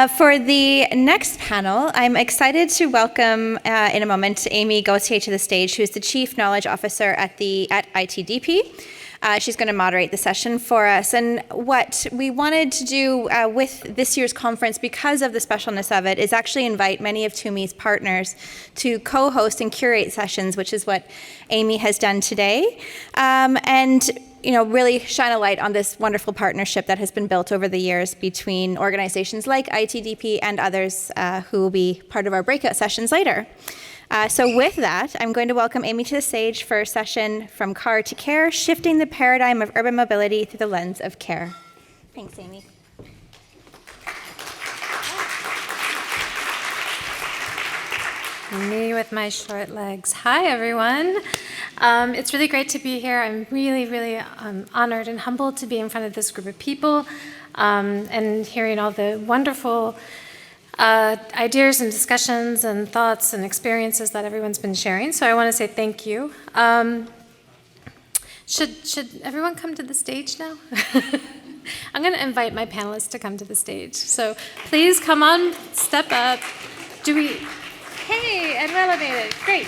For the next panel, I'm excited to welcome in a moment Amy Gauthier to the stage, who is the Chief Knowledge Officer at ITDP. She's going to moderate the session for us. And what we wanted to do with this year's conference, because of the specialness of it, is actually invite many of TUMI's partners to co-host and curate sessions, which is what Amy has done today. And really shine a light on this wonderful partnership that has been built over the years between organizations like ITDP and others who will be part of our breakout sessions later. So with that, I'm going to welcome Amy to the stage for a session From Car to Care, Shifting the Paradigm of Urban Mobility Through the Lens of Care. Thanks, Amy. Me with my short legs. Hi, everyone. It's really great to be here. I'm really honored and humbled to be in front of this group of people and hearing all the wonderful ideas and discussions and thoughts and experiences that everyone's been sharing. So I want to say thank you. Should everyone come to the stage now? I'm going to invite my panelists to come to the stage. So please come on, step up. Hey, Anuela made it. Great.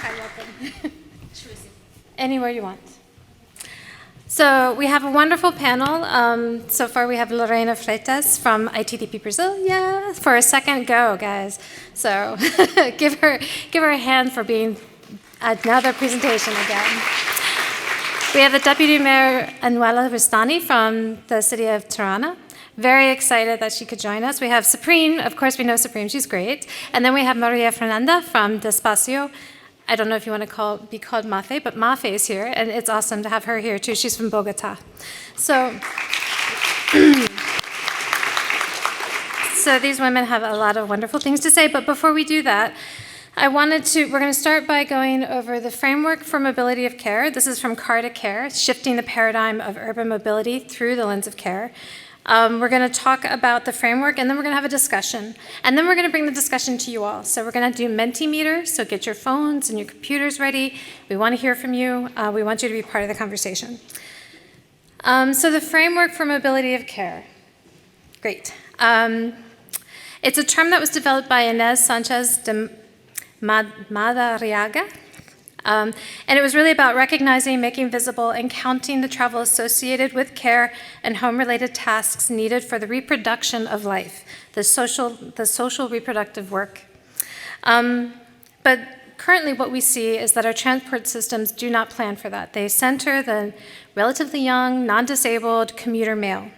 I love them. Anywhere you want. So we have a wonderful panel. So far we have Lorena Freitas from ITDP Brazil. Yeah, for a second go, guys. So give her a hand for being another presentation again. We have the Deputy Mayor Anuela Rustani from the city of Tirana. Very excited that she could join us. We have Supreme, of course we know Supreme, she's great. And then we have Maria Fernanda from Despacio. I don't know if you want to be called Mafe, but Mafe is here, and it's awesome to have her here too. She's from Bogota. So these women have a lot of wonderful things to say, but before we do that, we're going to start by going over the framework for mobility of care. This is From Car to Care, Shifting the Paradigm of Urban Mobility Through the Lens of Care. We're going to talk about the framework, and then we're going to have a discussion. And then we're going to bring the discussion to you all. So we're going to do Mentimeter, so get your phones and your computers ready. We want to hear from you. We want you to be part of the conversation. So the framework for mobility of care. Great. It's a term that was developed by Inés Sanchez de Madariaga. And it was really about recognizing, making visible, and counting the travel associated with care and home-related tasks needed for the reproduction of life, the social reproductive work. But currently what we see is that our transport systems do not plan for that. They center the relatively young, non-disabled commuter male.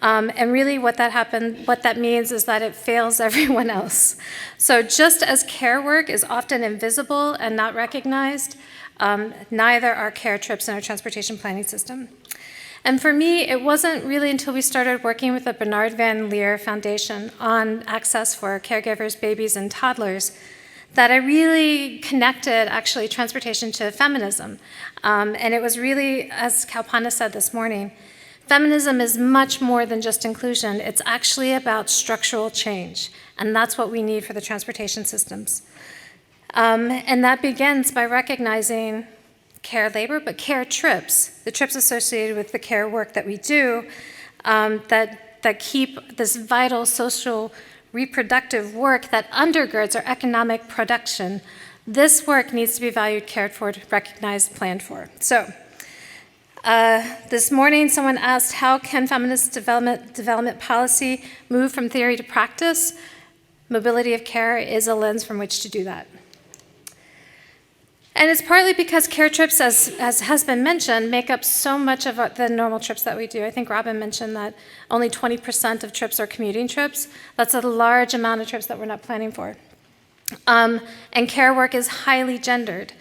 And really what that means is that it fails everyone else. So just as care work is often invisible and not recognized, neither are care trips in our transportation planning system. And for me, it wasn't really until we started working with the Bernard Van Leer Foundation on access for caregivers, babies, and toddlers that I really connected, actually, transportation to feminism. And it was really, as Kalpana said this morning, feminism is much more than just inclusion. It's actually about structural change, and that's what we need for the transportation systems. And that begins by recognizing care labor, but care trips, the trips associated with the care work that we do, that keep this vital social reproductive work that undergirds our economic production. This work needs to be valued, cared for, recognized, planned for. So. This morning, someone asked, how can feminist development policy move from theory to practice? Mobility of care is a lens from which to do that. And it's partly because care trips, as has been mentioned, make up so much of the normal trips that we do. I think Robin mentioned that only 20% of trips are commuting trips. That's a large amount of trips that we're not planning for. And care work is highly gendered.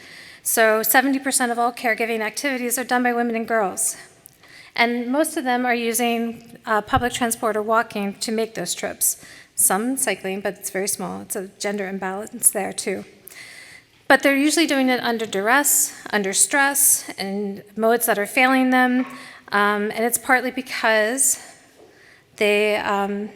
So 70% of all caregiving activities are done by women and girls. And most of them are using public transport or walking to make those trips. Some cycling, but it's very small. It's a gender imbalance there too. But they're usually doing it under duress, under stress, and modes that are failing them. And it's partly because the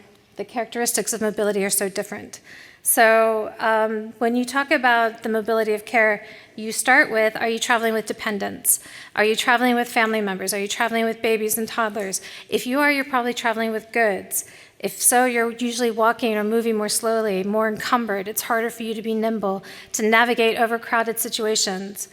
characteristics of mobility are so different. So when you talk about the mobility of care, you start with, are you traveling with dependents? Are you traveling with family members? Are you traveling with babies and toddlers? If you are, you're probably traveling with goods. If so, you're usually walking or moving more slowly, more encumbered. It's harder for you to be nimble, to navigate overcrowded situations.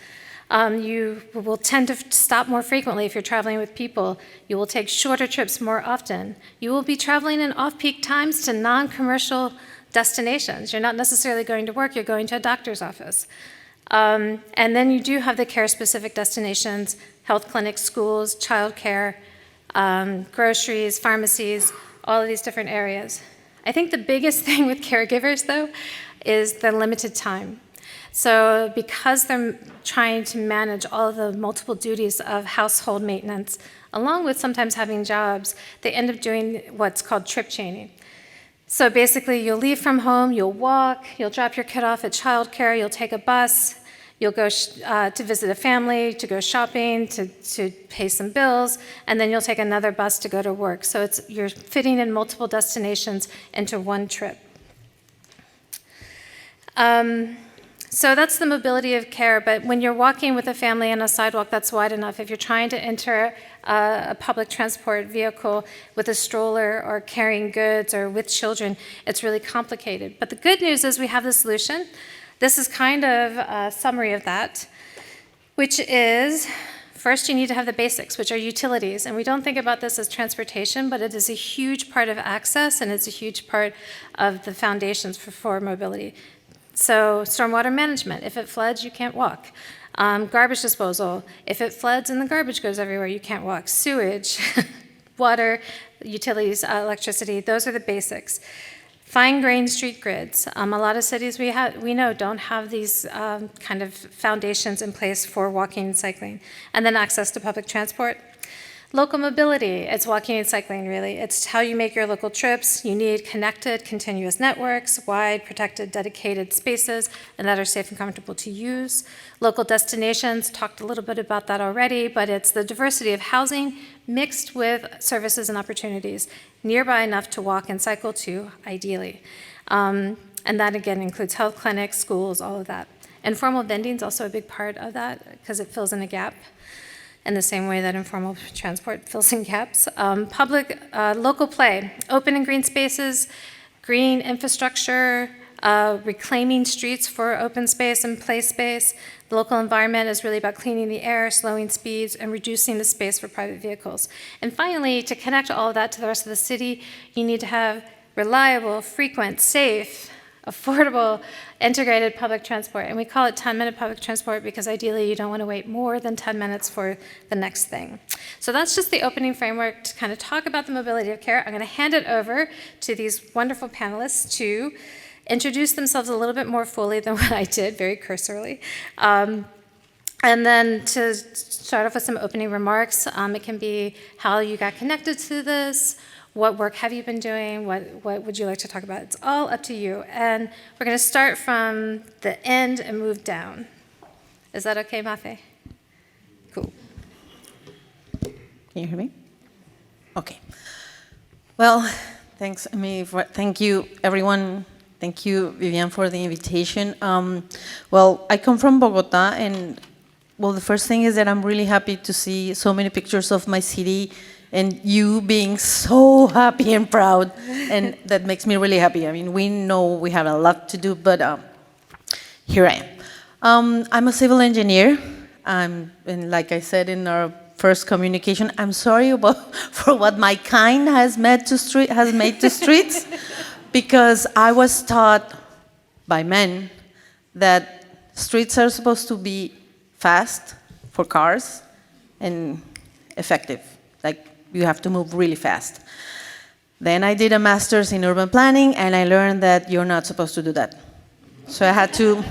You will tend to stop more frequently if you're traveling with people. You will take shorter trips more often. You will be traveling in off-peak times to non-commercial destinations. You're not necessarily going to work, you're going to a doctor's office. And then you do have the care-specific destinations, health clinics, schools, childcare, groceries, pharmacies, all of these different areas. I think the biggest thing with caregivers, though, is the limited time. So because they're trying to manage all of the multiple duties of household maintenance, along with sometimes having jobs, they end up doing what's called trip chaining. So basically, you'll leave from home, you'll walk, you'll drop your kid off at childcare, you'll take a bus, you'll go to visit a family, to go shopping, to pay some bills, and then you'll take another bus to go to work. So you're fitting in multiple destinations into one trip. So that's the mobility of care, but when you're walking with a family on a sidewalk that's wide enough, if you're trying to enter a public transport vehicle with a stroller or carrying goods or with children, it's really complicated. But the good news is we have the solution. This is kind of a summary of that, which is, first you need to have the basics, which are utilities. And we don't think about this as transportation, but it is a huge part of access, and it's a huge part of the foundations for mobility. So stormwater management, if it floods, you can't walk. Garbage disposal, if it floods and the garbage goes everywhere, you can't walk. Sewage, water, utilities, electricity, those are the basics. Fine-grained street grids. A lot of cities we know don't have these kind of foundations in place for walking and cycling. And then access to public transport. Local mobility, it's walking and cycling, really. It's how you make your local trips. You need connected, continuous networks, wide, protected, dedicated spaces, and that are safe and comfortable to use. Local destinations, talked a little bit about that already, but it's the diversity of housing mixed with services and opportunities, nearby enough to walk and cycle to, ideally. And that, again, includes health clinics, schools, all of that. Informal vending is also a big part of that because it fills in a gap, in the same way that informal transport fills in gaps. Local play, open and green spaces, green infrastructure, reclaiming streets for open space and play space. The local environment is really about cleaning the air, slowing speeds, and reducing the space for private vehicles. And finally, to connect all of that to the rest of the city, you need to have reliable, frequent, safe, affordable, integrated public transport. And we call it 10-minute public transport because ideally you don't want to wait more than 10 minutes for the next thing. So that's just the opening framework to kind of talk about the mobility of care. I'm going to hand it over to these wonderful panelists to introduce themselves a little bit more fully than what I did, very cursorily. And then to start off with some opening remarks, it can be how you got connected to this, what work have you been doing? What would you like to talk about? It's all up to you. And we're going to start from the end and move down. Is that okay, Mafe? Cool. Can you hear me? Okay. Well, thanks, Amy. Thank you, everyone. Thank you, Vivian, for the invitation. Well, I come from Bogota, and well, the first thing is that I'm really happy to see so many pictures of my city and you being so happy and proud, and that makes me really happy. I mean, we know we have a lot to do, but here I am. I'm a civil engineer, and like I said in our first communication, I'm sorry for what my kind has made to streets, because I was taught by men that streets are supposed to be fast for cars and effective. Like, you have to move really fast. Then I did a master's in urban planning, and I learned that you're not supposed to do that. So I had to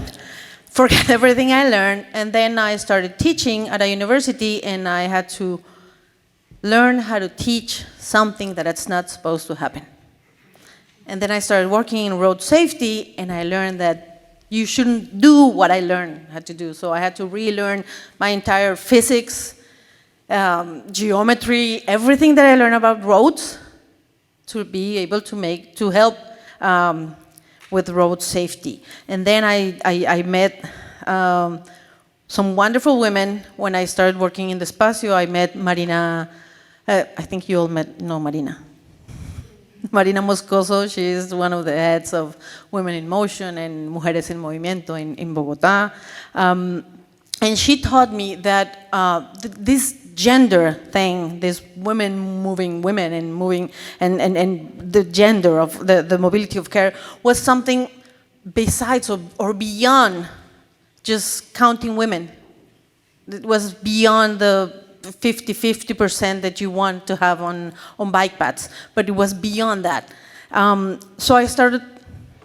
forget everything I learned, and then I started teaching at a university, and I had to learn how to teach something that's not supposed to happen. And then I started working in road safety, and I learned that you shouldn't do what I learned how to do. So I had to relearn my entire physics, geometry, everything that I learned about roads to be able to help with road safety. And then I met some wonderful women. When I started working in the Espacio, I met Marina, I think you all know Marina. Marina Moscoso, she is one of the heads of Women in Motion and Mujeres en Movimiento in Bogotá. And she taught me that this gender thing, this women moving women and moving, and the gender of the mobility of care was something besides or beyond just counting women. It was beyond the 50% that you want to have on bike paths, but it was beyond that. So I started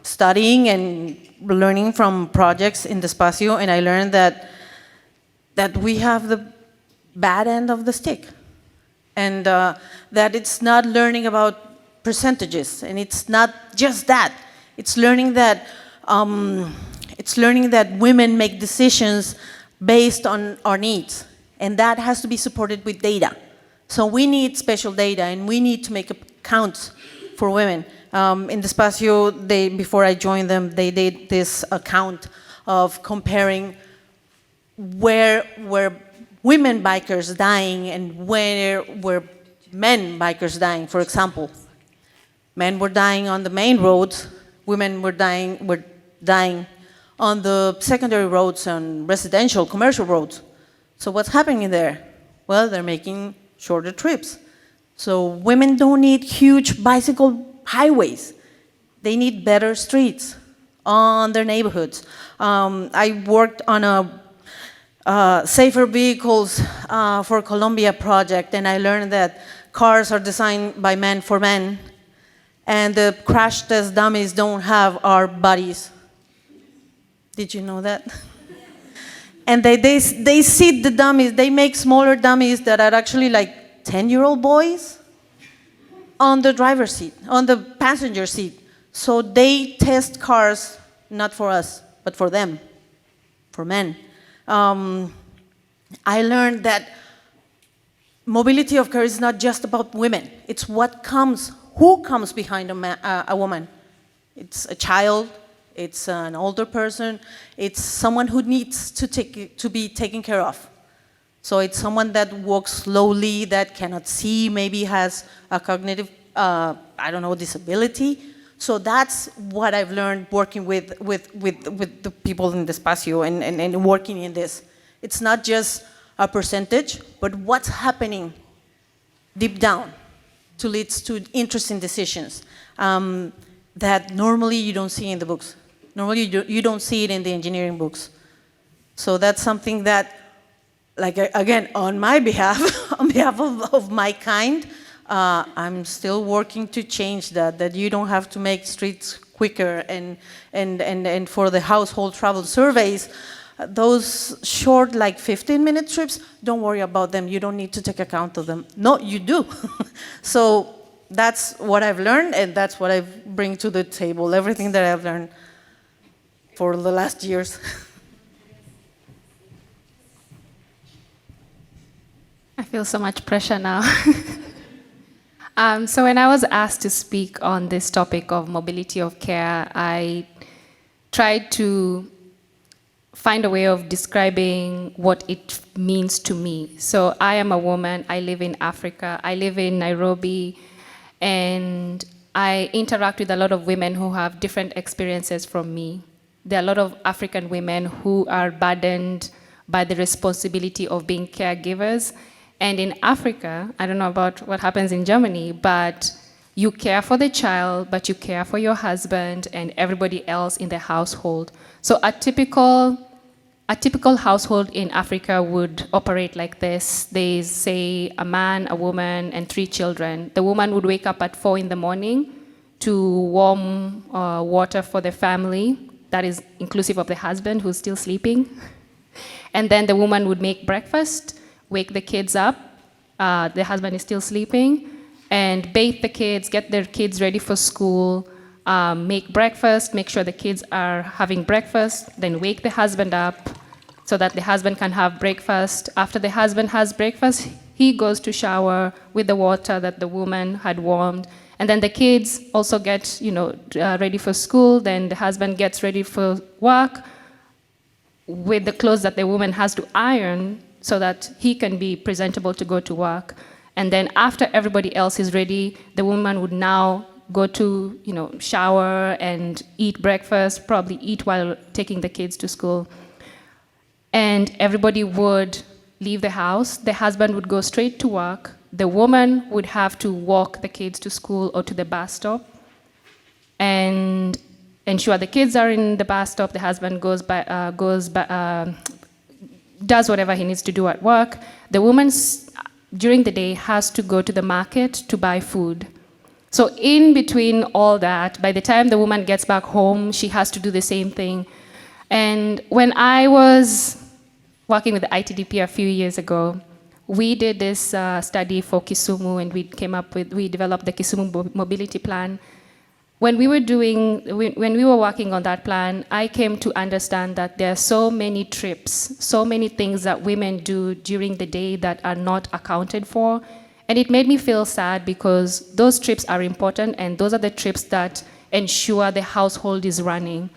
studying and learning from projects in the Espacio, and I learned that we have the bad end of the stick, and that it's not learning about percentages, and it's not just that. It's learning that women make decisions based on our needs. And that has to be supported with data. So we need special data, and we need to make accounts for women. In the Espacio, before I joined them, they did this account of comparing where were women bikers dying and where were men bikers dying. For example, men were dying on the main roads, women were dying on the secondary roads and residential, commercial roads. So what's happening there? Well, they're making shorter trips. So women don't need huge bicycle highways. They need better streets on their neighborhoods. I worked on a safer vehicles for Colombia project, and I learned that cars are designed by men for men, and the crash test dummies don't have our bodies. Did you know that? And they seat the dummies, they make smaller dummies that are actually like 10-year-old boys on the driver's seat, on the passenger seat. So they test cars, not for us, but for them, for men. I learned that mobility of care is not just about women. It's who comes behind a woman. It's a child, it's an older person, it's someone who needs to be taken care of. So it's someone that walks slowly, that cannot see, maybe has a cognitive, disability. So that's what I've learned working with the people in the Espacio and working in this. It's not just a percentage, but what's happening deep down to lead to interesting decisions that normally you don't see in the books. Normally you don't see it in the engineering books. So that's something that, like, again, on my behalf, on behalf of my kind, I'm still working to change that you don't have to make streets quicker, and for the household travel surveys, those short, like 15-minute trips, don't worry about them. You don't need to take account of them. No, you do. So that's what I've learned, and that's what I bring to the table, everything that I've learned for the last years. I feel so much pressure now. So when I was asked to speak on this topic of mobility of care, I tried to find a way of describing what it means to me. So I am a woman, I live in Africa, I live in Nairobi, and I interact with a lot of women who have different experiences from me. There are a lot of African women who are burdened by the responsibility of being caregivers. And in Africa, I don't know about what happens in Germany, but you care for the child, but you care for your husband and everybody else in the household. So a typical household in Africa would operate like this. They say a man, a woman, and 3 children. The woman would wake up at 4 in the morning to warm water for the family. That is inclusive of the husband who's still sleeping. And then the woman would make breakfast, wake the kids up. The husband is still sleeping, and bathe the kids, get their kids ready for school, make breakfast, make sure the kids are having breakfast, then wake the husband up so that the husband can have breakfast. After the husband has breakfast, he goes to shower with the water that the woman had warmed, And then the kids also get, ready for school. Then the husband gets ready for work with the clothes that the woman has to iron so that he can be presentable to go to work. And then after everybody else is ready, the woman would now go to, shower and eat breakfast, probably eat while taking the kids to school. And everybody would leave the house. The husband would go straight to work. The woman would have to walk the kids to school or to the bus stop and ensure the kids are in the bus stop. The husband does whatever he needs to do at work. The woman, during the day, has to go to the market to buy food. So in between all that, by the time the woman gets back home, she has to do the same thing. And when I was working with the ITDP a few years ago, we did this study for Kisumu, and we developed the Kisumu Mobility Plan. When we were working on that plan, I came to understand that there are so many trips, so many things that women do during the day that are not accounted for. And it made me feel sad because those trips are important, and those are the trips that ensure the household is running.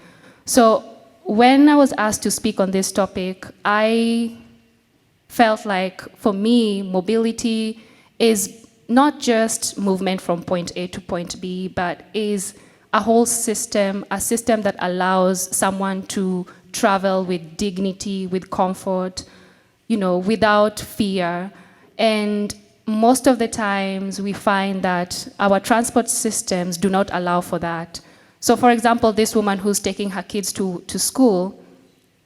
So when I was asked to speak on this topic, I felt like, for me, mobility is not just movement from point A to point B, but is a whole system, a system that allows someone to travel with dignity, with comfort, without fear. And most of the times we find that our transport systems do not allow for that. So for example, this woman who's taking her kids to school,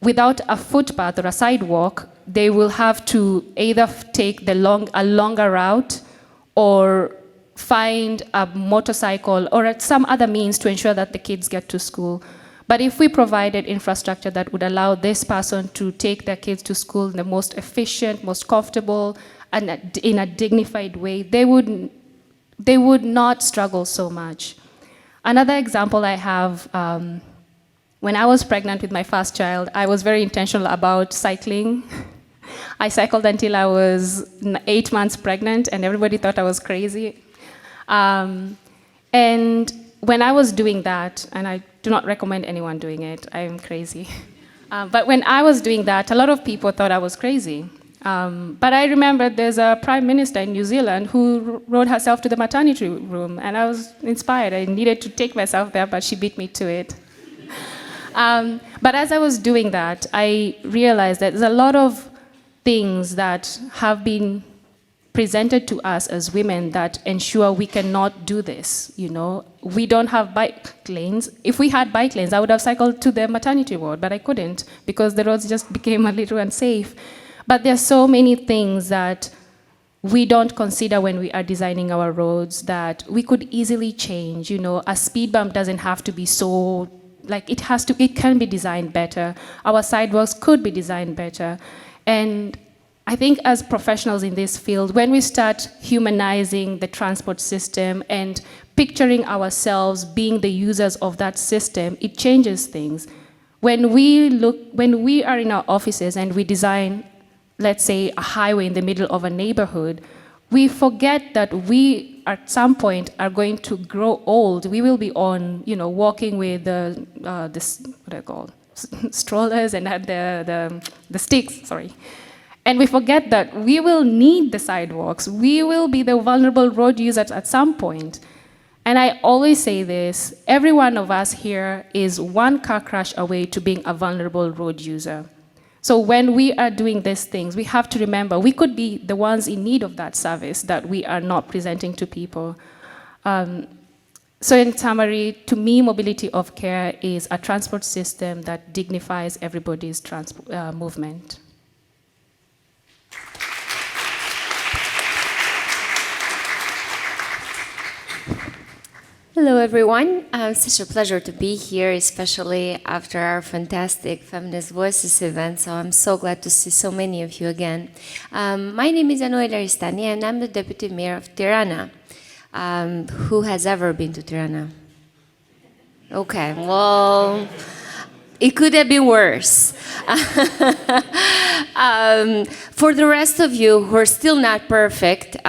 without a footpath or a sidewalk, they will have to either take a longer route or find a motorcycle or some other means to ensure that the kids get to school. But if we provided infrastructure that would allow this person to take their kids to school in the most efficient, most comfortable, and in a dignified way, they would not struggle so much. Another example I have, when I was pregnant with my first child, I was very intentional about cycling. I cycled until I was 8 months pregnant, and everybody thought I was crazy. And when I was doing that, and I do not recommend anyone doing it, I'm crazy. But when I was doing that, a lot of people thought I was crazy. But I remember there's a prime minister in New Zealand who rode herself to the maternity room, and I was inspired. I needed to take myself there, but she beat me to it. But as I was doing that, I realized that there's a lot of things that have been presented to us as women that ensure we cannot do this. We don't have bike lanes. If we had bike lanes, I would have cycled to the maternity ward, but I couldn't because the roads just became a little unsafe. But there are so many things that we don't consider when we are designing our roads that we could easily change. A speed bump doesn't have to be so, it can be designed better. Our sidewalks could be designed better. And I think as professionals in this field, when we start humanizing the transport system and picturing ourselves being the users of that system, it changes things. When we are in our offices and we design, let's say, a highway in the middle of a neighborhood, we forget that we, at some point, are going to grow old. We will be walking with strollers and the sticks, And we forget that we will need the sidewalks. We will be the vulnerable road users at some point. And I always say this, every one of us here is one car crash away to being a vulnerable road user. So when we are doing these things, we have to remember we could be the ones in need of that service that we are not presenting to people. So in summary, to me, mobility of care is a transport system that dignifies everybody's movement. Hello, everyone. Such a pleasure to be here, especially after our fantastic Feminist Voices event. So I'm so glad to see so many of you again. My name is Anuela Aristani, and I'm the Deputy Mayor of Tirana. Who has ever been to Tirana? Okay, well, it could have been worse. For the rest of you who are still not perfect,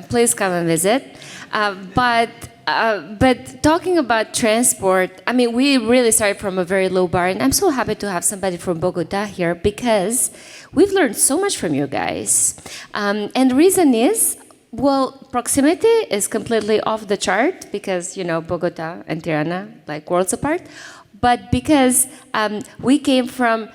please come and visit. But But talking about transport, I mean, we really started from a very low bar, and I'm so happy to have somebody from Bogota here because we've learned so much from you guys. And the reason is, well, proximity is completely off the chart because, you know, Bogota and Tirana, like worlds apart. But because we came from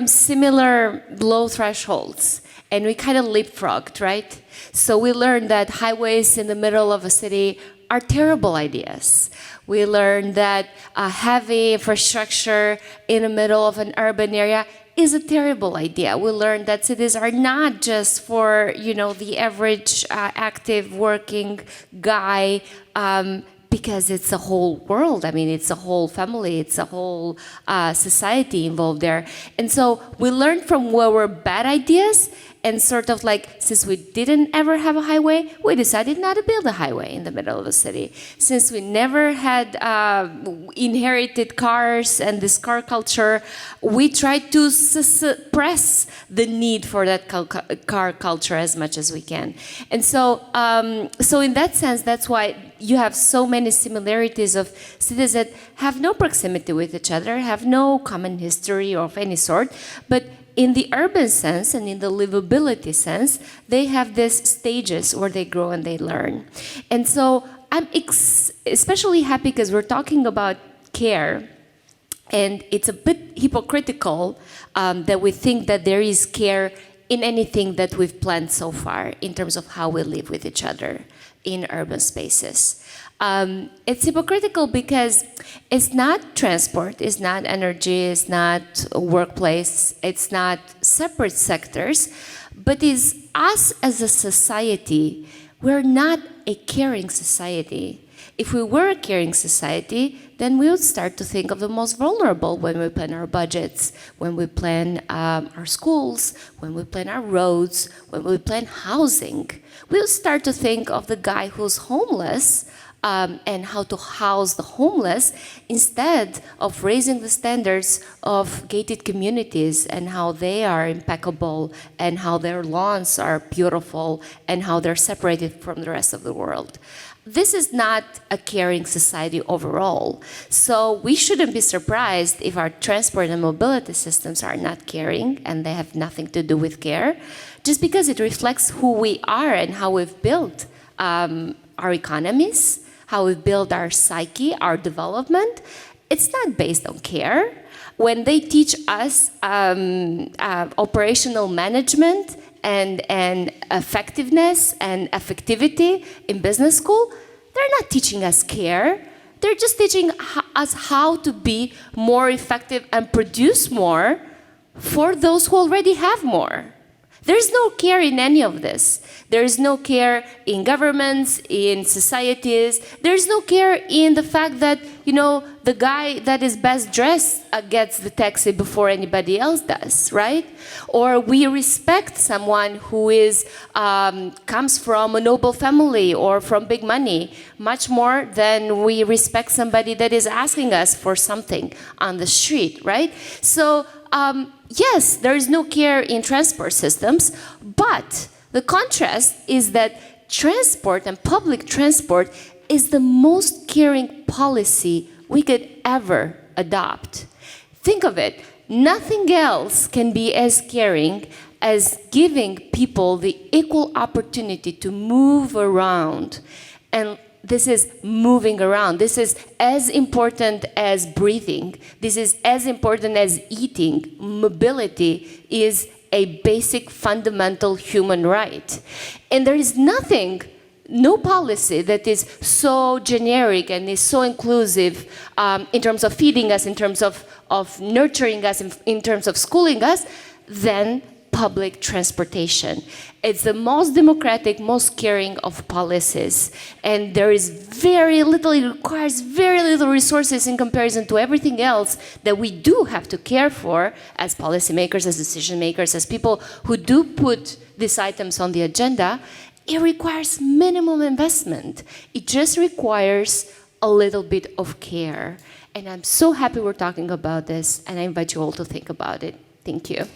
similar low thresholds, and we kind of leapfrogged, right? So we learned that highways in the middle of a city are terrible ideas. We learned that heavy infrastructure in the middle of an urban area is a terrible idea. We learned that cities are not just for, you know, the average active working guy, because it's a whole world. I mean, it's a whole family, it's a whole society involved there. And so we learned from what were bad ideas, and sort of like, since we didn't ever have a highway, we decided not to build a highway in the middle of the city. Since we never had inherited cars and this car culture, we tried to suppress the need for that car culture as much as we can. And so, so in that sense, that's why you have so many similarities of cities that have no proximity with each other, have no common history of any sort, but in the urban sense and in the livability sense, they have these stages where they grow and they learn. And so I'm especially happy because we're talking about care, and it's a bit hypocritical that we think that there is care in anything that we've planned so far in terms of how we live with each other in urban spaces. It's hypocritical because it's not transport, it's not energy, it's not workplace, it's not separate sectors, but it's us as a society. We're not a caring society. If we were a caring society, then we would start to think of the most vulnerable when we plan our budgets, when we plan our schools, when we plan our roads, when we plan housing. We would start to think of the guy who's homeless and how to house the homeless instead of raising the standards of gated communities and how they are impeccable and how their lawns are beautiful and how they're separated from the rest of the world. This is not a caring society overall. So we shouldn't be surprised if our transport and mobility systems are not caring and they have nothing to do with care, just because it reflects who we are and how we've built our economies, how we've built our psyche, our development. It's not based on care. When they teach us operational management and effectiveness and effectivity in business school, they're not teaching us care. They're just teaching us how to be more effective and produce more for those who already have more. There's no care in any of this. There is no care in governments, in societies. There's no care in the fact that, you know, the guy that is best dressed gets the taxi before anybody else does, right? Or we respect someone who is comes from a noble family or from big money much more than we respect somebody that is asking us for something on the street, right? So yes, there is no care in transport systems, but the contrast is that transport and public transport is the most caring policy we could ever adopt. Think of it, nothing else can be as caring as giving people the equal opportunity to move around. And this is moving around. This is as important as breathing. This is as important as eating. Mobility is a basic fundamental human right. And there is nothing, no policy that is so generic and is so inclusive in terms of feeding us, in terms of nurturing us, in terms of schooling us, than public transportation. It's the most democratic, most caring of policies. And there is very little, it requires very little resources in comparison to everything else that we do have to care for as policymakers, as decision makers, as people who do put these items on the agenda. It requires minimum investment. It just requires a little bit of care. And I'm so happy we're talking about this, and I invite you all to think about it. Thank you.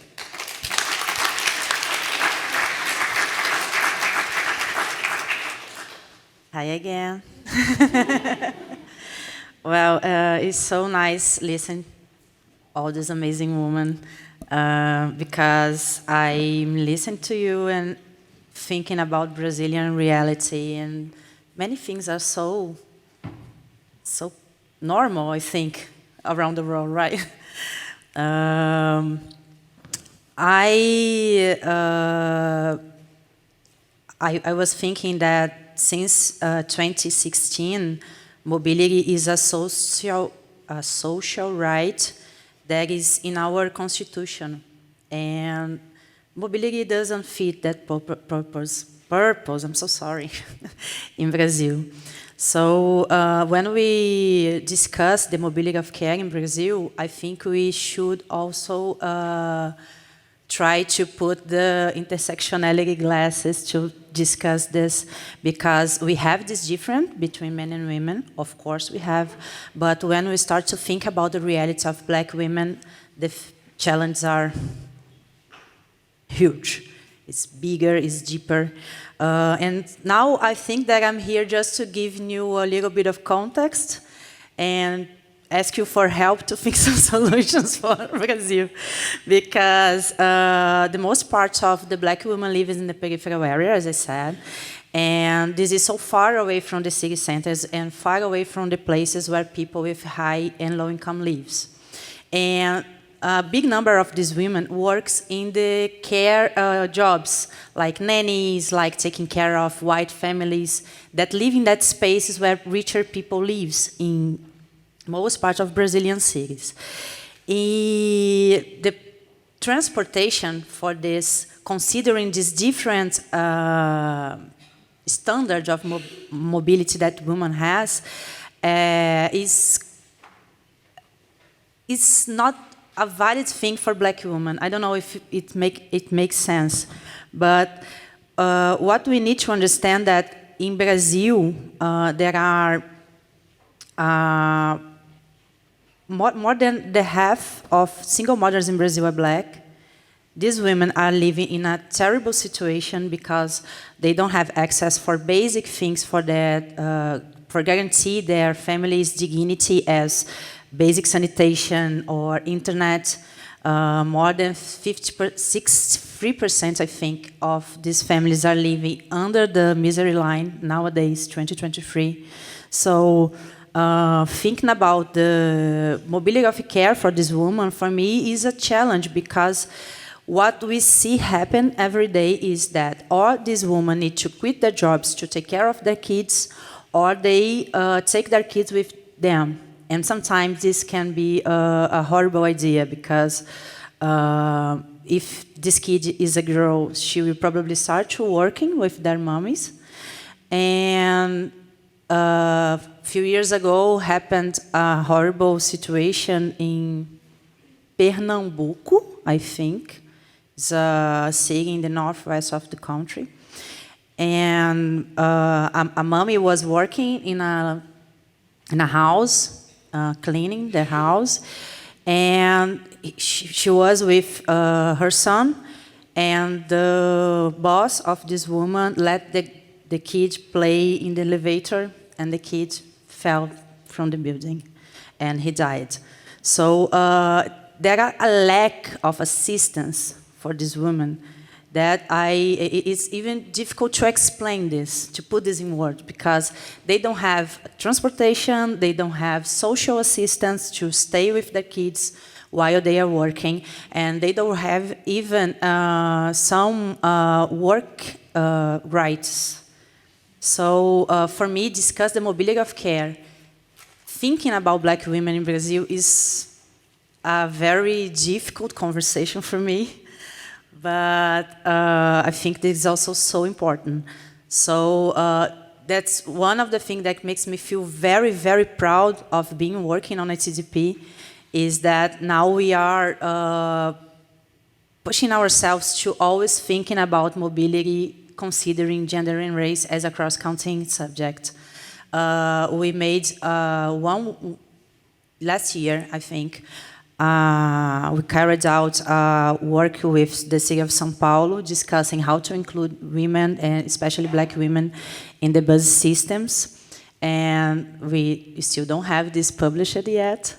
Hi again. Well, it's so nice listening all these amazing women because I'm listening to you and thinking about Brazilian reality, and many things are so normal, I think, around the world, right? I was thinking that since 2016, mobility is a social right that is in our constitution, and mobility doesn't fit that purpose. I'm so sorry, in Brazil. So when we discuss the mobility of care in Brazil, I think we should also try to put the intersectionality glasses to discuss this, because we have this difference between men and women, of course we have, but when we start to think about the reality of Black women, the challenges are huge. It's bigger, it's deeper. And now I think that I'm here just to give you a little bit of context and ask you for help to think some solutions for Brazil, because the most part of the Black women live in the peripheral area, as I said, and this is so far away from the city centers and far away from the places where people with high and low income lives. And a big number of these women works in the care jobs, like nannies, like taking care of white families that live in that spaces where richer people lives in most parts of Brazilian cities. The transportation for this, considering this different standard of mobility that women has, is not a valid thing for Black women. I don't know if it makes sense, but what we need to understand that in Brazil there are more than the half of single mothers in Brazil are Black. These women are living in a terrible situation because they don't have access for basic things for guarantee their family's dignity, as basic sanitation or internet. More than 63%, I think, of these families are living under the misery line nowadays, 2023. So thinking about the mobility of care for this woman, for me, is a challenge, because what we see happen every day is that all these women need to quit their jobs to take care of their kids, or they take their kids with them. And sometimes this can be a horrible idea, because if this kid is a girl, she will probably start to working with their mommies. And a few years ago happened a horrible situation in Pernambuco, I think. It's a city in the northwest of the country. And a mommy was working in a house, cleaning the house, and she was with her son, and the boss of this woman let the kid play in the elevator, and the kid fell from the building, and he died. So there are a lack of assistance for this woman that it's even difficult to explain this, to put this in words, because they don't have transportation, they don't have social assistance to stay with their kids while they are working, and they don't have even some work rights. So for me, discuss the mobility of care, thinking about Black women in Brazil is a very difficult conversation for me. But I think this is also so important. So that's one of the things that makes me feel very, very proud of being working on ITDP, is that now we are pushing ourselves to always thinking about mobility, considering gender and race as a cross-cutting subject. We made one last year, I think, We carried out work with the city of São Paulo, discussing how to include women, and especially Black women, in the bus systems. And we still don't have this published yet,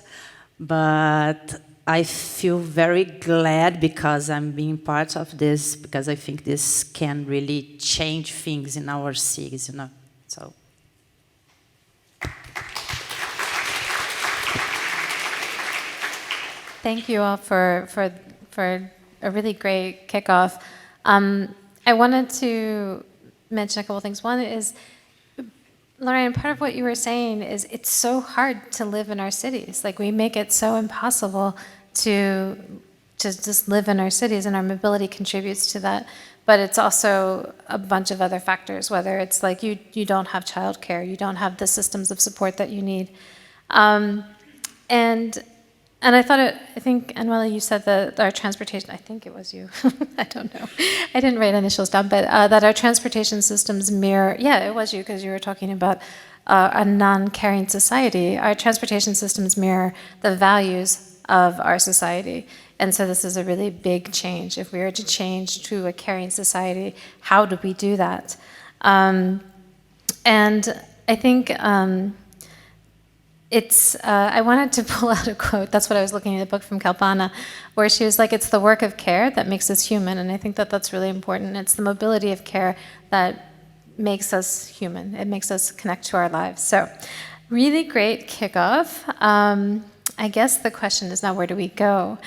but I feel very glad because I'm being part of this, because I think this can really change things in our cities, So. Thank you all for a really great kickoff. I wanted to mention a couple things. One is, Lorraine, part of what you were saying is it's so hard to live in our cities. Like, we make it so impossible to just live in our cities, and our mobility contributes to that. But it's also a bunch of other factors, whether it's like you don't have childcare, you don't have the systems of support that you need. And I think, Anuela, you said that our transportation, I think it was you, I don't know. I didn't write initials down, but that our transportation systems mirror, yeah, it was you, because you were talking about a non-caring society. Our transportation systems mirror the values of our society. And so this is a really big change. If we are to change to a caring society, how do we do that? And I think, I wanted to pull out a quote, that's what I was looking at, a book from Kalpana, where she was like, it's the work of care that makes us human, and I think that that's really important. It's the mobility of care that makes us human. It makes us connect to our lives. So, really great kickoff. I guess the question is now, where do we go?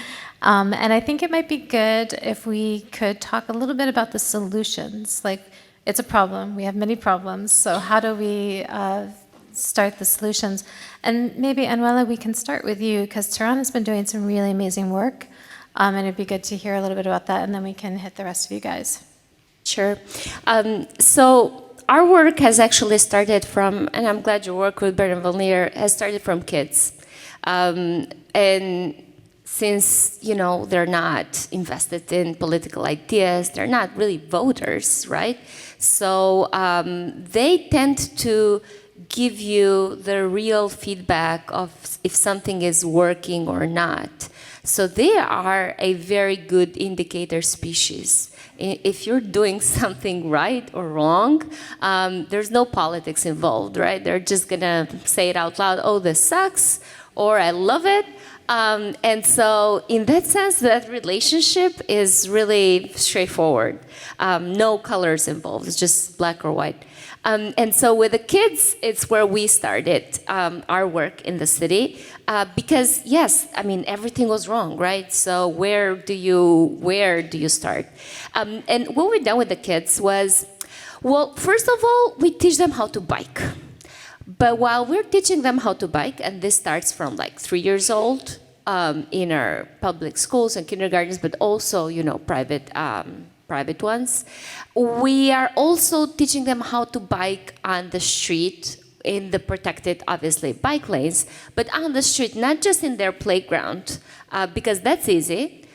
And I think it might be good if we could talk a little bit about the solutions. Like, it's a problem, we have many problems, so how do we start the solutions? And maybe, Anuela, we can start with you, because Tehran has been doing some really amazing work, and it'd be good to hear a little bit about that, and then we can hit the rest of you guys. Sure. So our work has actually started from, and I'm glad your work with Bernard Valnier has started from kids. And since, they're not invested in political ideas, they're not really voters, right? So they tend to give you the real feedback of if something is working or not. So they are a very good indicator species. If you're doing something right or wrong, there's no politics involved, right? They're just gonna say it out loud, oh, this sucks, or I love it. And so in that sense, that relationship is really straightforward. No colors involved, it's just black or white. And so with the kids, it's where we started our work in the city, because yes, everything was wrong, right? So where do you start? And what we done with the kids was, well, first of all, we teach them how to bike. But while we're teaching them how to bike, and this starts from like 3 years old in our public schools and kindergartens, but also, private ones. We are also teaching them how to bike on the street in the protected, obviously, bike lanes, but on the street, not just in their playground, because that's easy.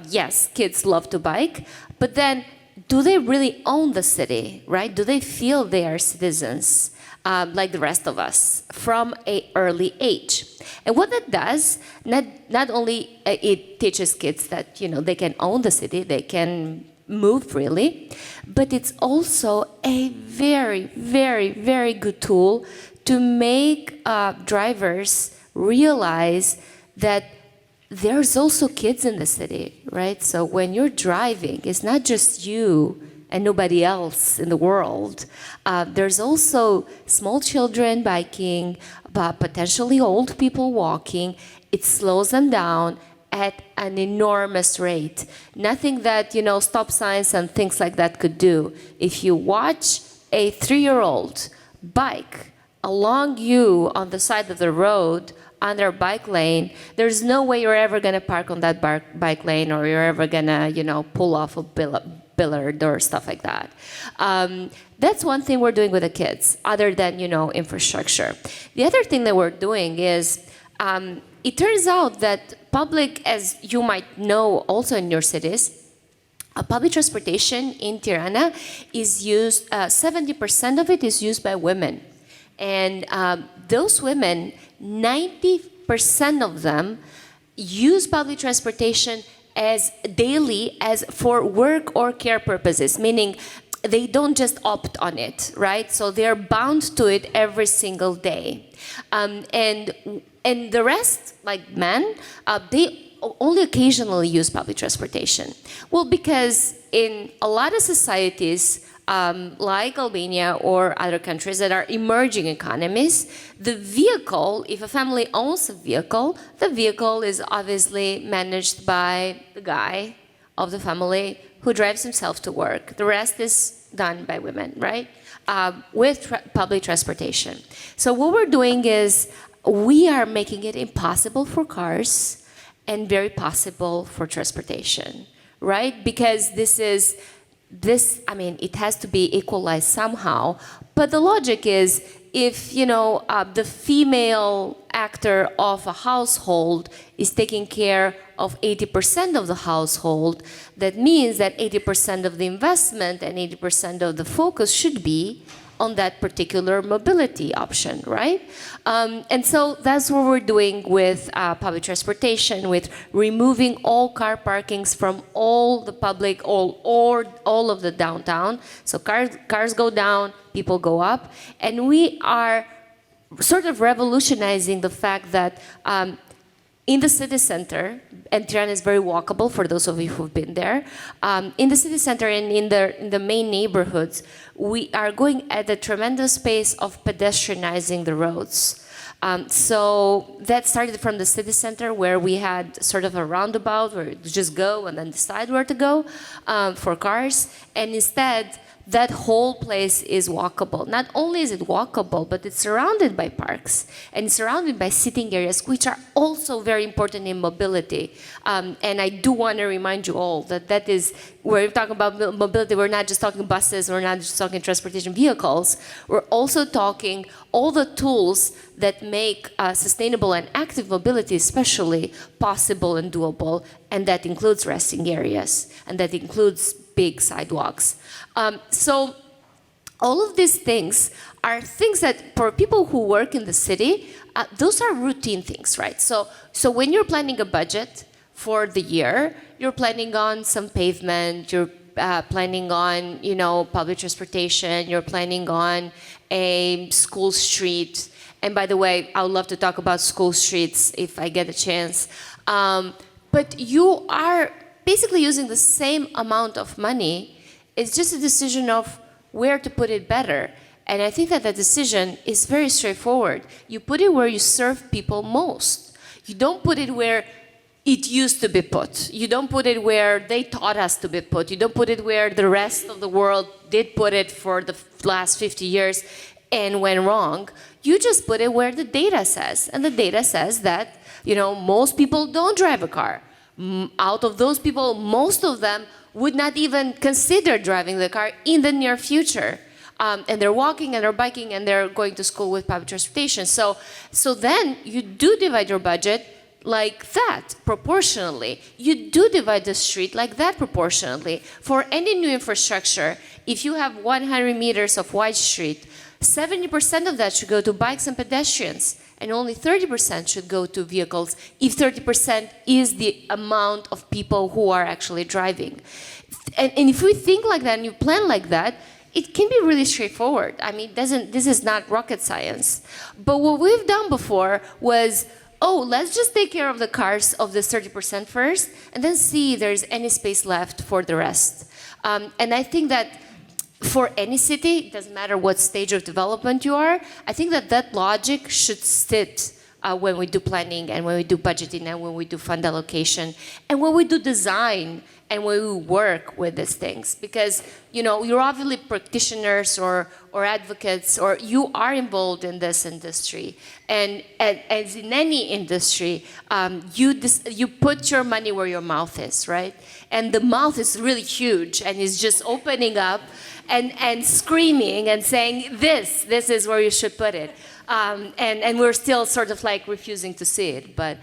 Yes, kids love to bike, but then do they really own the city, right? Do they feel they are citizens like the rest of us from an early age? And what that does, not only it teaches kids that, they can own the city, they can move freely, but it's also a very, very, very good tool to make drivers realize that there's also kids in the city, right? So when you're driving, it's not just you and nobody else in the world. There's also small children biking, but potentially old people walking. It slows them down at an enormous rate. Nothing that, stop signs and things like that could do. If you watch a 3-year-old bike along you on the side of the road on their bike lane, there's no way you're ever gonna park on that bike lane, or you're ever gonna, pull off a billard or stuff like that. That's one thing we're doing with the kids, other than, infrastructure. The other thing that we're doing is, it turns out that public, as you might know also in your cities, public transportation in Tirana is used, 70% of it is used by women. And those women, 90% of them use public transportation as daily as for work or care purposes, meaning they don't just opt on it, right? So they're bound to it every single day. And the rest, like men, they only occasionally use public transportation. Well, because in a lot of societies, like Albania or other countries that are emerging economies, the vehicle, if a family owns a vehicle, the vehicle is obviously managed by the guy of the family who drives himself to work. The rest is done by women, right? With public transportation. So what we're doing is we are making it impossible for cars and very possible for transportation, right? Because I mean, it has to be equalized somehow. But the logic is, if, you know, the female actor of a household is taking care of 80% of the household, that means that 80% of the investment and 80% of the focus should be on that particular mobility option, right? And so that's what we're doing with public transportation, with removing all car parkings from all the public, or all of the downtown. So cars go down, people go up, and we are sort of revolutionizing the fact that in the city center, and Tirana is very walkable for those of you who've been there, in the city center and in the main neighborhoods, we are going at a tremendous pace of pedestrianizing the roads. So that started from the city center, where we had sort of a roundabout where you just go and then decide where to go for cars, and instead that whole place is walkable. Not only is it walkable, but it's surrounded by parks and surrounded by sitting areas, which are also very important in mobility. And I do want to remind you all that is, we're talking about mobility, we're not just talking buses, we're not just talking transportation vehicles, we're also talking all the tools that make sustainable and active mobility especially possible and doable, and that includes resting areas, and that includes big sidewalks. So all of these things are things that for people who work in the city, those are routine things, right? So when you're planning a budget for the year, you're planning on some pavement, you're planning on, you know, public transportation, you're planning on a school street. And by the way, I would love to talk about school streets if I get a chance. But you are basically using the same amount of money. It's just a decision of where to put it better. And I think that the decision is very straightforward. You put it where you serve people most. You don't put it where it used to be put. You don't put it where they taught us to be put. You don't put it where the rest of the world did put it for the last 50 years and went wrong. You just put it where the data says. And the data says that, you know, most people don't drive a car. Out of those people, most of them would not even consider driving the car in the near future. And they're walking and they're biking and they're going to school with public transportation. So then you do divide your budget like that proportionally. You do divide the street like that proportionally. For any new infrastructure, if you have 100 meters of wide street, 70% of that should go to bikes and pedestrians, and only 30% should go to vehicles, if 30% is the amount of people who are actually driving. And if we think like that and you plan like that, it can be really straightforward. I mean, this is not rocket science. But what we've done before was, let's just take care of the cars of this 30% first, and then see if there's any space left for the rest. And I think that for any city, it doesn't matter what stage of development you are, I think that logic should sit when we do planning and when we do budgeting and when we do fund allocation and when we do design and when we work with these things. Because, you know, you're obviously practitioners or advocates, or you are involved in this industry. And as in any industry, you put your money where your mouth is, right? And the mouth is really huge and is just opening up and screaming and saying, this is where you should put it. And we're still sort of like refusing to see it, but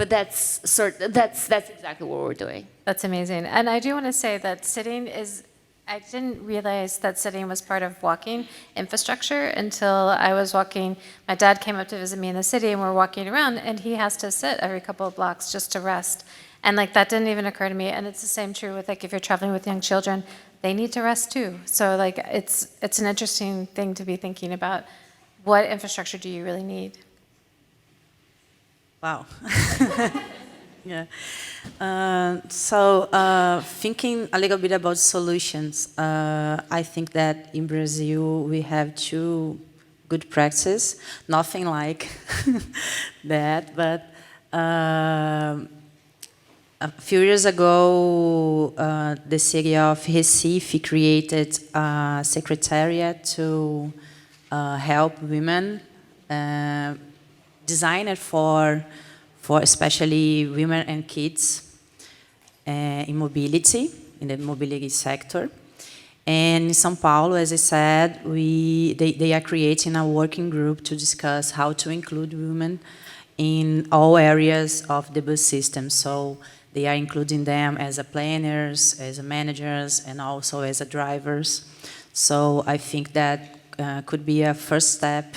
that's exactly what we're doing. That's amazing. And I do want to say that sitting is I didn't realize that sitting was part of walking infrastructure until I was walking. My dad came up to visit me in the city, and we're walking around, and he has to sit every couple of blocks just to rest. And like that didn't even occur to me. And it's the same true with like if you're traveling with young children, they need to rest too. So like it's an interesting thing to be thinking about. What infrastructure do you really need? Wow. Yeah. Thinking a little bit about solutions, I think that in Brazil we have two good practices, nothing like that, but a few years ago, the city of Recife created a secretariat to help women, designed for especially women and kids in mobility, in the mobility sector. And in São Paulo, as I said, they are creating a working group to discuss how to include women in all areas of the bus system. So they are including them as a planners, as a managers, and also as a drivers. So I think that could be a first step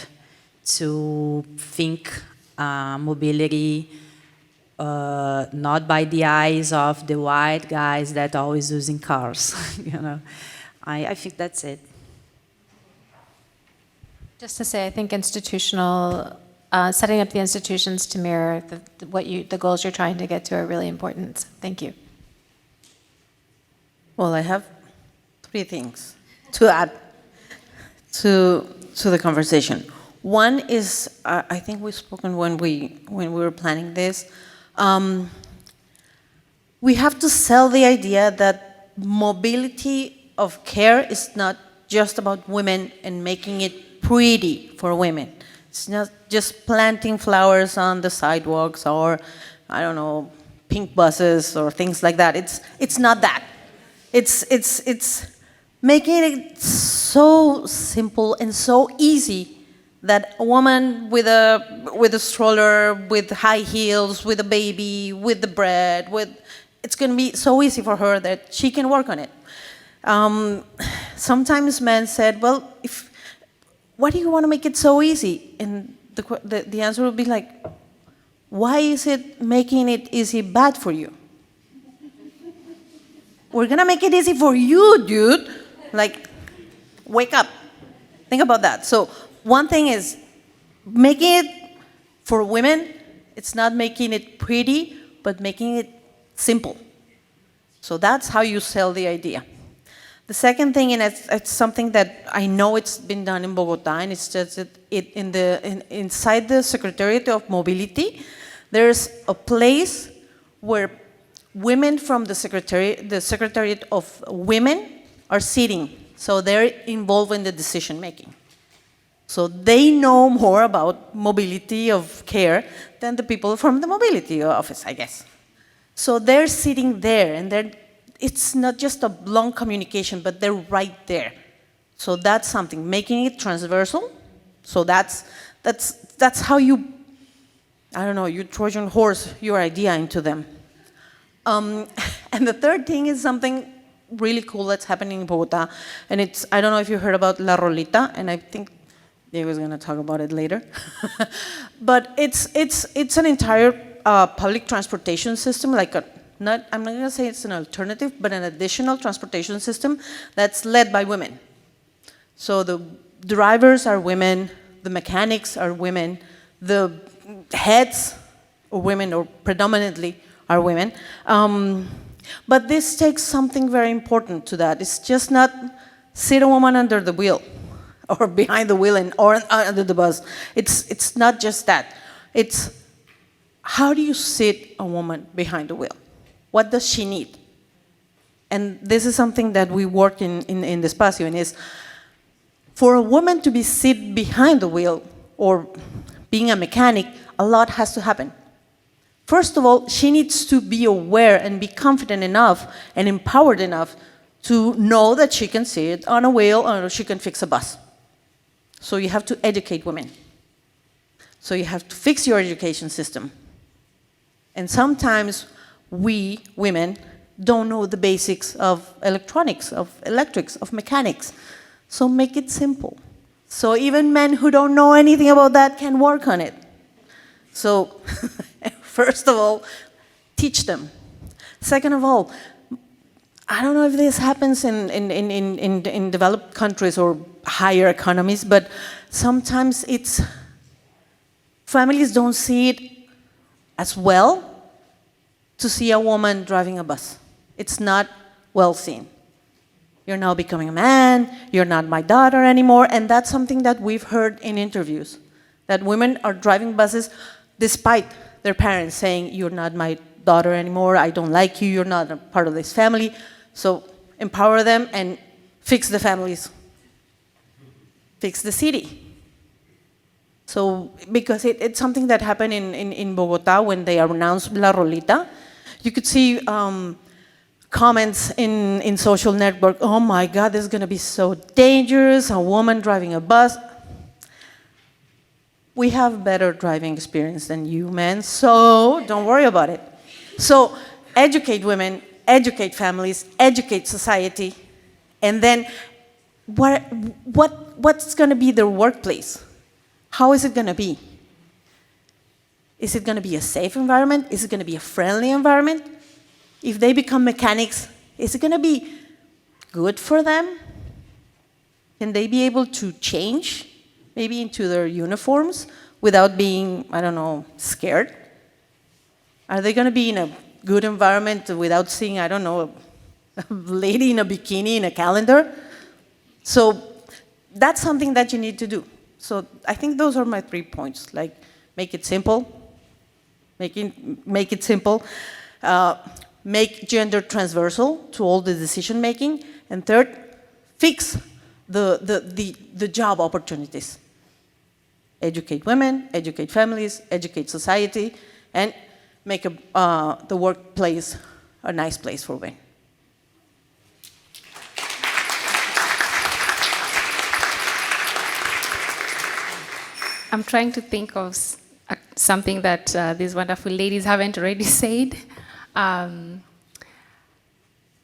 to think mobility not by the eyes of the white guys that are always using cars. You know, I think that's it. Just to say, I think institutional, setting up the institutions to mirror the goals you're trying to get to are really important. Thank you. Well, I have 3 things to add to the conversation. One is, I think we've spoken when we were planning this. We have to sell the idea that mobility of care is not just about women and making it pretty for women. It's not just planting flowers on the sidewalks or, I don't know, pink buses or things like that. It's not that. It's making it so simple and so easy that a woman with a stroller, with high heels, with a baby, with the bread, it's going to be so easy for her that she can work on it. Sometimes men said, well, why do you want to make it so easy? And the answer would be like, why is it making it easy bad for you? We're going to make it easy for you, dude. Like, wake up. Think about that. So one thing is making it for women, it's not making it pretty, but making it simple. So that's how you sell the idea. The second thing, and it's something that I know it's been done in Bogotá, and it's just that inside the Secretariat of Mobility, there's a place where women from the Secretariat of Women are sitting. So they're involved in the decision making. So they know more about mobility of care than the people from the mobility office, I guess. So they're sitting there, and it's not just a long communication, but they're right there. So that's something, making it transversal. So that's how you, I don't know, you Trojan horse your idea into them. And the third thing is something really cool that's happening in Bogotá, and I don't know if you heard about La Rolita, and I think Diego's going to talk about it later. But it's an entire public transportation system, like I'm not going to say it's an alternative, but an additional transportation system that's led by women. So the drivers are women, the mechanics are women, the heads are women, or predominantly are women. But this takes something very important to that. It's just not sit a woman under the wheel or behind the wheel or under the bus. It's not just that. It's how do you sit a woman behind the wheel? What does she need? And this is something that we work in Despacio, and is for a woman to be sit behind the wheel or being a mechanic, a lot has to happen. First of all, she needs to be aware and be confident enough and empowered enough to know that she can sit on a wheel or she can fix a bus. So you have to educate women. So you have to fix your education system. And sometimes we, women, don't know the basics of electronics, of electrics, of mechanics. So make it simple. So even men who don't know anything about that can work on it. So first of all, teach them. Second of all, I don't know if this happens in developed countries or higher economies, but sometimes families don't see it as well to see a woman driving a bus. It's not well seen. You're now becoming a man, you're not my daughter anymore, and that's something that we've heard in interviews, that women are driving buses despite their parents saying, you're not my daughter anymore, I don't like you, you're not a part of this family. So empower them and fix the families, fix the city. So, because it's something that happened in Bogota when they announced La Rolita. You could see comments in social network, oh my God, this is gonna be so dangerous, a woman driving a bus. We have better driving experience than you men, so don't worry about it. So educate women, educate families, educate society, and then what's gonna be their workplace? How is it gonna be? Is it gonna be a safe environment? Is it gonna be a friendly environment? If they become mechanics, is it gonna be good for them? Can they be able to change maybe into their uniforms without being, I don't know, scared? Are they gonna be in a good environment without seeing, I don't know, a lady in a bikini in a calendar? So that's something that you need to do. So I think those are my 3 points, like make it simple, make it simple, make gender transversal to all the decision making, and third, fix the job opportunities. Educate women, educate families, educate society, and make the workplace a nice place for women. I'm trying to think of something that these wonderful ladies haven't already said. I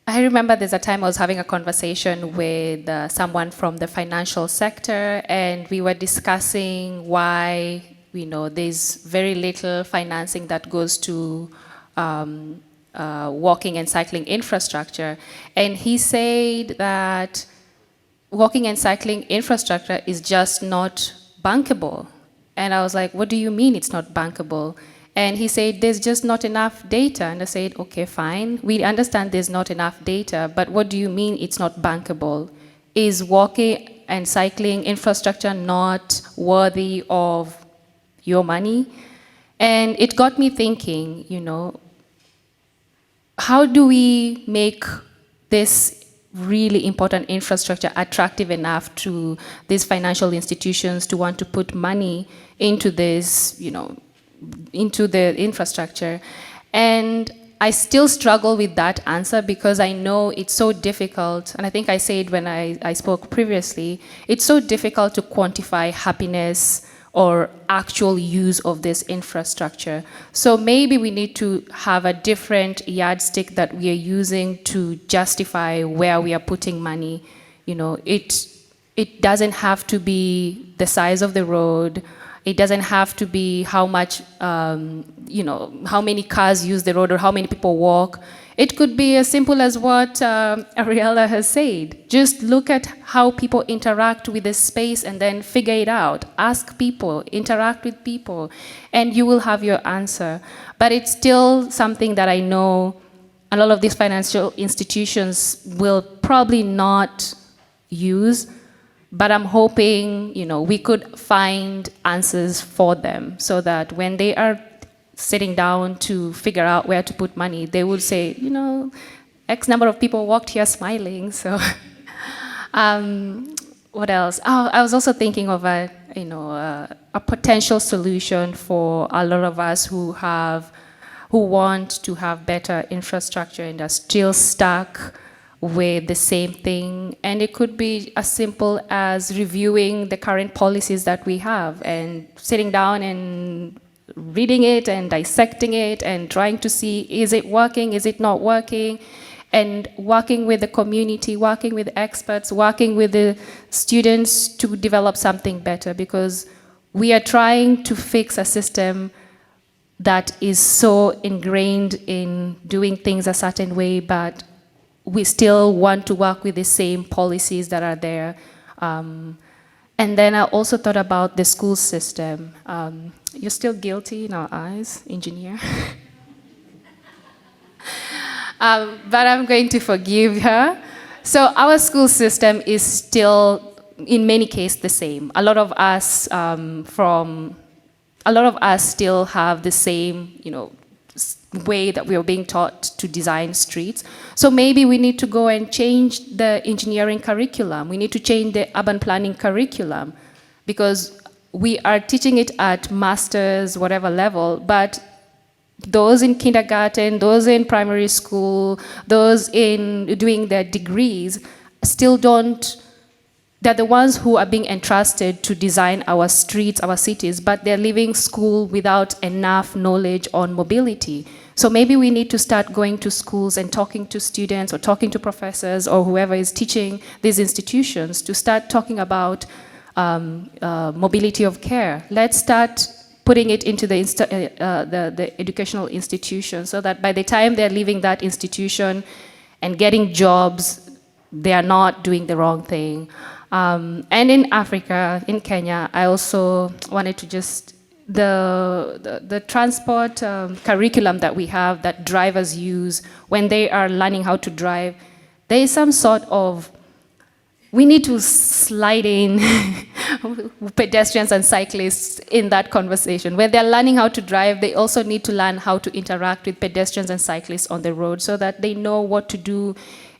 remember there's a time I was having a conversation with someone from the financial sector, and we were discussing why there's very little financing that goes to walking and cycling infrastructure. And he said that walking and cycling infrastructure is just not bankable. And I was like, what do you mean it's not bankable? And he said, there's just not enough data. And I said, okay, fine. We understand there's not enough data, but what do you mean it's not bankable? Is walking and cycling infrastructure not worthy of your money? And it got me thinking, how do we make this really important infrastructure attractive enough to these financial institutions to want to put money into this, into the infrastructure? And I still struggle with that answer because I know it's so difficult, and I think I said when I spoke previously, it's so difficult to quantify happiness or actual use of this infrastructure. So maybe we need to have a different yardstick that we are using to justify where we are putting money. It doesn't have to be the size of the road. It doesn't have to be how much, how many cars use the road or how many people walk. It could be as simple as what Ariella has said. Just look at how people interact with this space and then figure it out. Ask people, interact with people, and you will have your answer. But it's still something that I know a lot of these financial institutions will probably not use, but I'm hoping, we could find answers for them so that when they are sitting down to figure out where to put money, they would say, X number of people walked here smiling. So, what else? Oh, I was also thinking of a potential solution for a lot of us who want to have better infrastructure and are still stuck with the same thing. And it could be as simple as reviewing the current policies that we have and sitting down and reading it and dissecting it and trying to see, is it working, is it not working? and working with the community, working with experts, working with the students to develop something better, because we are trying to fix a system that is so ingrained in doing things a certain way, but we still want to work with the same policies that are there. And then I also thought about the school system. You're still guilty in our eyes, engineer. But I'm going to forgive her. So our school system is still, in many cases, the same. A lot of us still have the same, way that we are being taught to design streets. So maybe we need to go and change the engineering curriculum. We need to change the urban planning curriculum, because we are teaching it at master's, whatever level, but those in kindergarten, those in primary school, those in doing their degrees still don't. They're the ones who are being entrusted to design our streets, our cities, but they're leaving school without enough knowledge on mobility. So maybe we need to start going to schools and talking to students or talking to professors or whoever is teaching these institutions to start talking about mobility of care. Let's start putting it into the educational institution, so that by the time they're leaving that institution and getting jobs, they are not doing the wrong thing. And in Africa, in Kenya, I also wanted to just, the transport curriculum that we have that drivers use when they are learning how to drive, there is some sort of, we need to slide in pedestrians and cyclists in that conversation. When they're learning how to drive, they also need to learn how to interact with pedestrians and cyclists on the road, so that they know what to do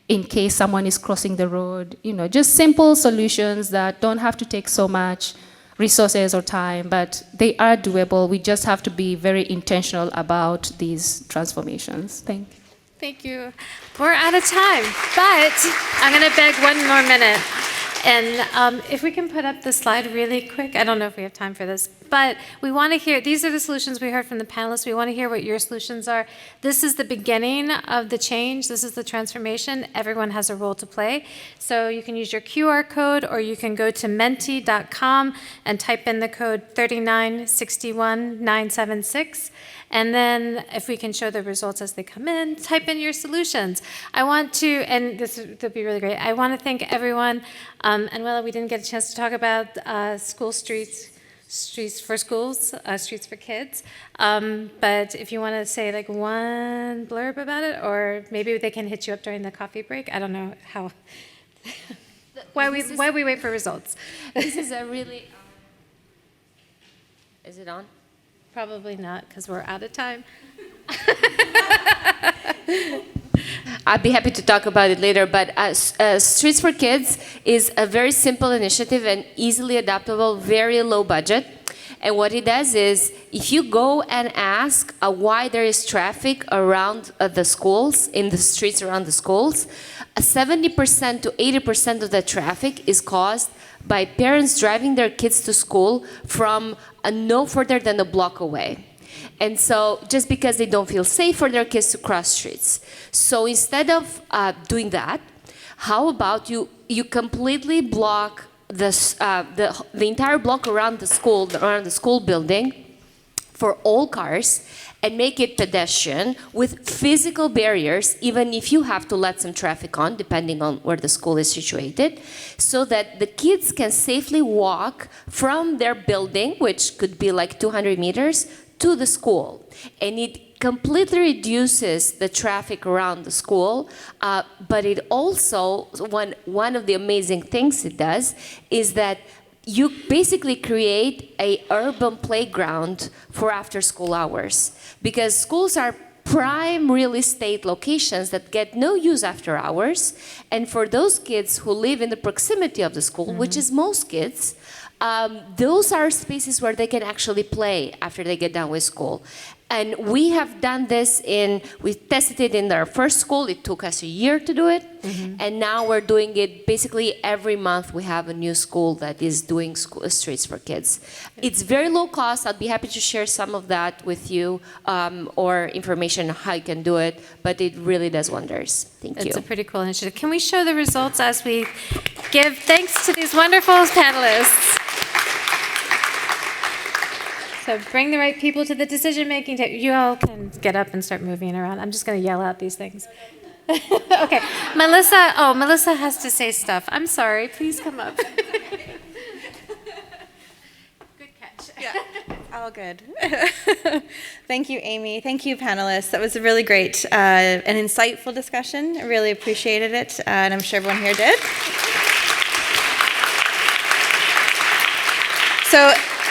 in case someone is crossing the road. Just simple solutions that don't have to take so much resources or time, but they are doable. We just have to be very intentional about these transformations. Thank you. Thank you. We're out of time, but I'm going to beg one more minute. And if we can put up the slide really quick, I don't know if we have time for this, but we want to hear, these are the solutions we heard from the panelists. We want to hear what your solutions are. This is the beginning of the change. This is the transformation. Everyone has a role to play. So you can use your QR code, or you can go to menti.com and type in the code 3961976. And then if we can show the results as they come in, type in your solutions. I want to, and this will be really great, I want to thank everyone. And well, we didn't get a chance to talk about school streets for schools, streets for kids. But if you want to say like one blurb about it, or maybe they can hit you up during the coffee break. I don't know how, why we wait for results. This is a really, is it on? Probably not, because we're out of time. I'd be happy to talk about it later, but Streets for Kids is a very simple initiative and easily adaptable, very low budget. And what it does is, if you go and ask why there is traffic around the schools, in the streets around the schools, 70% to 80% of the traffic is caused by parents driving their kids to school from no further than a block away. And so, just because they don't feel safe for their kids to cross streets. So instead of doing that, how about you completely block the entire block around the school building for all cars, and make it pedestrian with physical barriers, even if you have to let some traffic on, depending on where the school is situated, so that the kids can safely walk from their building, which could be like 200 meters, to the school. And it completely reduces the traffic around the school, but it also, one of the amazing things it does is that you basically create an urban playground for after-school hours, because schools are prime real estate locations that get no use after hours, and for those kids who live in the proximity of the school, which is most kids, those are spaces where they can actually play after they get done with school. And we have done this we tested it in our first school. It took us a year to do it. And now we're doing it basically every month. We have a new school that is doing streets for kids. It's very low cost. I'd be happy to share some of that with you or information on how you can do it. But it really does wonders. Thank you. It's a pretty cool initiative. Can we show the results as we give thanks to these wonderful panelists? So bring the right people to the decision-making table. You all can get up and start moving around. I'm just going to yell out these things. Okay, Melissa. Oh, Melissa has to say stuff. I'm sorry. Please come up. Good catch. Yeah, all good. Thank you, Amy. Thank you, panelists. That was a really great and insightful discussion. I really appreciated it, and I'm sure everyone here did. So